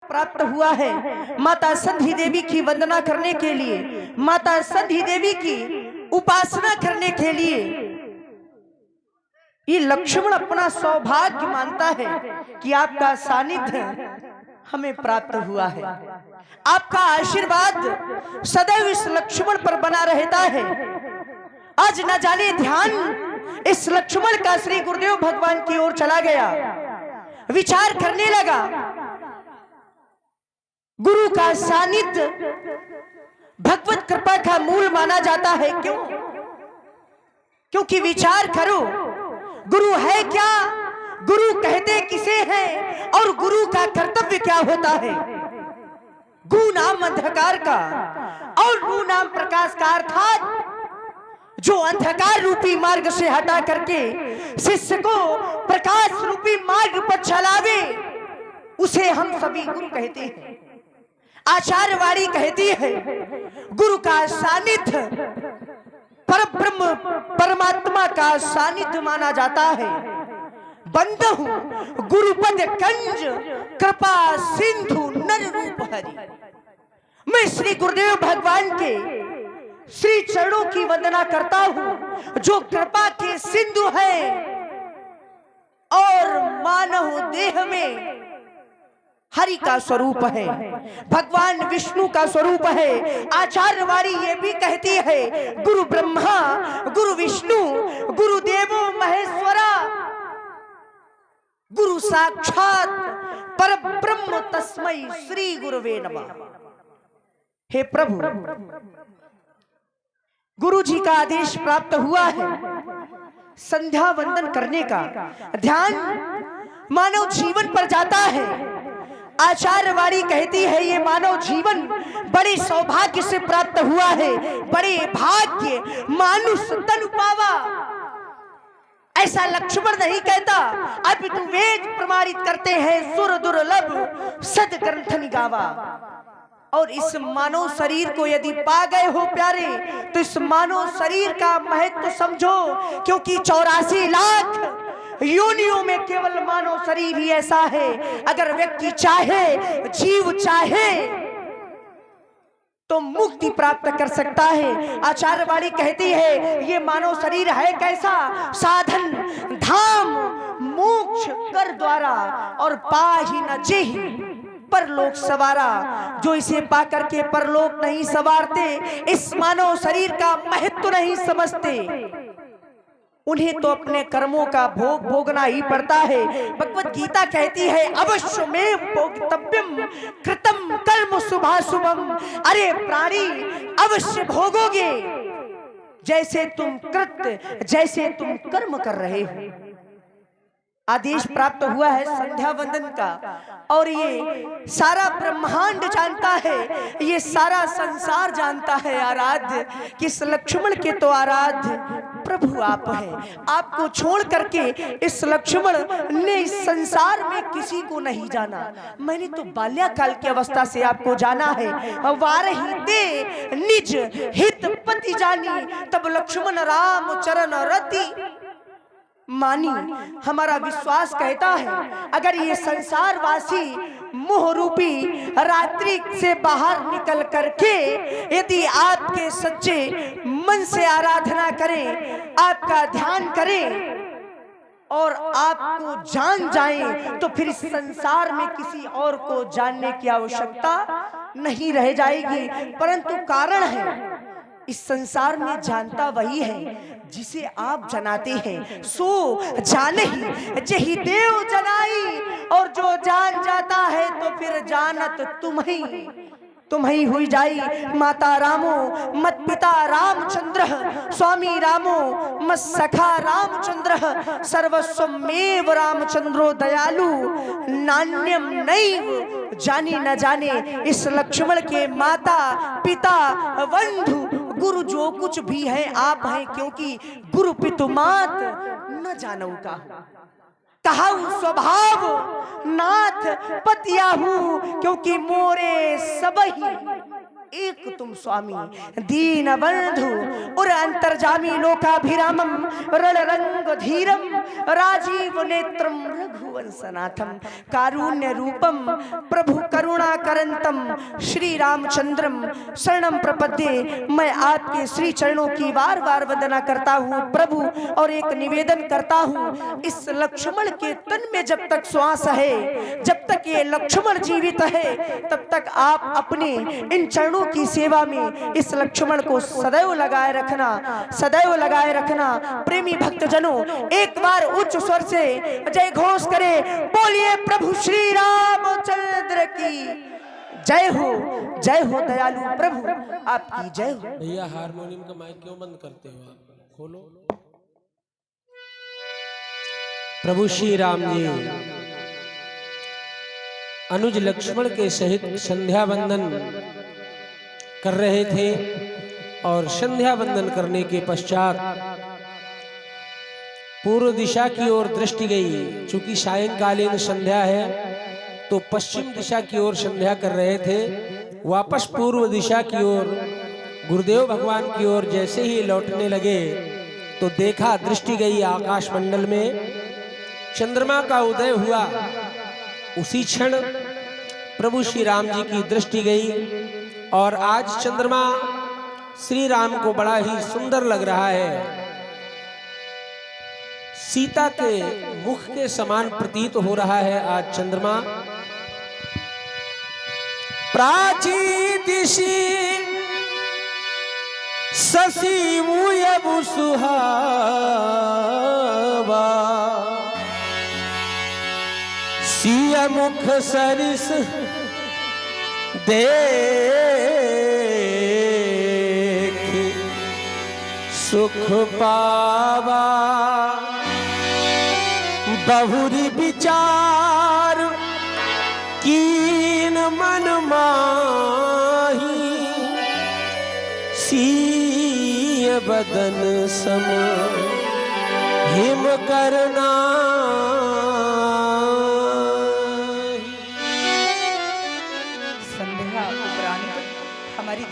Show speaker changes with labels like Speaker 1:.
Speaker 1: प्राप्त हुआ है माता संधि देवी की वंदना करने के लिए, माता संधि देवी की उपासना करने के लिए। ये लक्ष्मण अपना सौभाग्य मानता है कि आपका सानिध्य हमें प्राप्त हुआ है, आपका आशीर्वाद सदैव इस लक्ष्मण पर बना रहता है। आज न जाने ध्यान इस लक्ष्मण का श्री गुरुदेव भगवान की ओर चला गया, विचार करने लगा। गुरु का सानिध्य भगवत कृपा का मूल माना जाता है। क्यों? क्योंकि विचार करो, गुरु है क्या, गुरु कहते किसे हैं और गुरु का कर्तव्य क्या होता है। गु नाम अंधकार का और रू नाम प्रकाश का, अर्थात जो अंधकार रूपी मार्ग से हटा करके शिष्य को प्रकाश रूपी मार्ग पर चलावे, उसे हम सभी गुरु कहते हैं। आचार्यवाणी कहती है गुरु का सानिध्य परब्रह्म परमात्मा का सानिध्य माना जाता है। बंद हूं गुरुपद कंज कृपा सिंधु नर रूप हरि। मैं श्री गुरुदेव भगवान के श्री चरणों की वंदना करता हूं जो कृपा के सिंधु है और मानव देह में हरि का स्वरूप है, भगवान विष्णु का स्वरूप है। आचार्यवाणी ये भी कहती है गुरु ब्रह्मा गुरु विष्णु गुरु देवो महेश्वरा गुरु साक्षात परब्रह्म तस्मै श्री गुरुवे नमः। हे प्रभु, गुरु जी का आदेश प्राप्त हुआ है संध्या वंदन करने का। ध्यान मानव जीवन पर जाता है। आचार्यवाणी कहती है ये मानव जीवन बड़े सौभाग्य से प्राप्त हुआ है, बड़े भाग्य मानुष तनु पावा। ऐसा लक्ष्मण नहीं कहता, अपितु वेद प्रमाणित करते हैं सुर दुर्लभ सद ग्रंथ निगावा। और इस मानव शरीर को यदि पा गए हो प्यारे, तो इस मानव शरीर का महत्व समझो, क्योंकि 84 लाख योनियों में केवल मानव शरीर ही ऐसा है। अगर व्यक्ति चाहे, जीव चाहे, तो मुक्ति प्राप्त कर सकता है। आचार्यवाणी कहती है ये मानव शरीर है कैसा, साधन धाम मोक्ष कर द्वारा और पाही न जेहि परलोक सवारा। जो इसे पाकर के परलोक नहीं सवारते, इस मानव शरीर का महत्व नहीं समझते, उन्हें तो अपने कर्मों का भोग भोगना ही पड़ता है। भगवत गीता कहती है अवश्य में भोक्तव्यम कृतम कर्म शुभाशुभम। अरे प्राणी, अवश्य भोगोगे जैसे तुम कृत, जैसे तुम कर्म कर रहे हो। आदेश प्राप्त हुआ है संध्या वंदन का, और ये सारा ब्रह्मांड जानता है, ये सारा संसार जानता है आराध्य, किस लक्ष्मण के तो आराध्य प्रभु आप हैं। आपको छोड़ करके इस लक्ष्मण ने इस संसार में किसी को नहीं जाना। मैंने तो बाल्यकाल की अवस्था से आपको जाना है। वारही दे निज हित पति जानी, तब लक्ष्मण राम चरण रति मानी। हमारा विश्वास कहता है अगर ये संसारवासी मोह रूपी रात्रि से बाहर निकल करके यदि आपके सच्चे मन से आराधना करें, आपका ध्यान करें और आपको जान जाएं, तो फिर इस संसार में किसी और को जानने की आवश्यकता नहीं रह जाएगी। परंतु कारण है, इस संसार में जानता वही है जिसे आप जनाते हैं। सो जाने ही जही देव जनाई, और जो जान जाता है तो फिर जानत तुम ही हुई जाई। माता रामो मत पिता रामचंद्र, स्वामी रामो मत सखा रामचंद्र, सर्वस्वमेव रामचंद्रो दयालु, नान्यम नैव जानी न जाने। इस लक्ष्मण के माता पिता बंधु गुरु जो कुछ भी है आप हैं, क्योंकि गुरु पितु मात न जानऊ का कहा स्वभाव नाथ पतिया हूं, क्योंकि मोरे सबही एक तुम स्वामी दीन बंधु और अंतर्जामी लोकाभिरामम रणरंग धीरम राजीव नेत्रम रघुवंशनाथम कारुण्य रूपम प्रभु करुणा करंतम श्री रामचंद्रम शरणम प्रपद्ये। मैं आपके श्री चरणों की बार बार वंदना करता हूँ प्रभु, और एक निवेदन करता हूँ, इस लक्ष्मण के तन में जब तक श्वास है, जब तक ये लक्ष्मण जीवित है, तब तक आप अपने इन चरणों की सेवा में इस लक्ष्मण को सदैव लगाए रखना, सदैव लगाए रखना। प्रेमी भक्तजनों, एक बार उच्च स्वर से जय घोष करें, बोलिए प्रभु श्री रामचंद्र की जय हो दयालु प्रभु आपकी जय हो।
Speaker 2: भैया हारमोनियम का माइक क्यों बंद करते हो आप? खोलो। प्रभु श्री राम जी अनुज लक्ष्मण के सहित संध्या वंदन कर रहे थे, और संध्या वंदन करने के पश्चात पूर्व दिशा की ओर दृष्टि गई। चूंकि सायंकालीन संध्या है तो पश्चिम दिशा की ओर संध्या कर रहे थे। वापस पूर्व दिशा की ओर गुरुदेव भगवान की ओर जैसे ही लौटने लगे तो देखा, दृष्टि गई आकाश मंडल में चंद्रमा का उदय हुआ। उसी क्षण प्रभु श्री राम जी की दृष्टि गई, और आज चंद्रमा श्री राम को बड़ा ही सुंदर लग रहा है। सीता के मुख के समान प्रतीत हो रहा है आज चंद्रमा। प्राची दिशि शशि मुयबु सुहावा, सिय मुख सरिस देख सुख पावा, बहुरी विचार कीन मन माही, सीय बदन सम हिम करना।
Speaker 1: संध्या उपरांत हमारी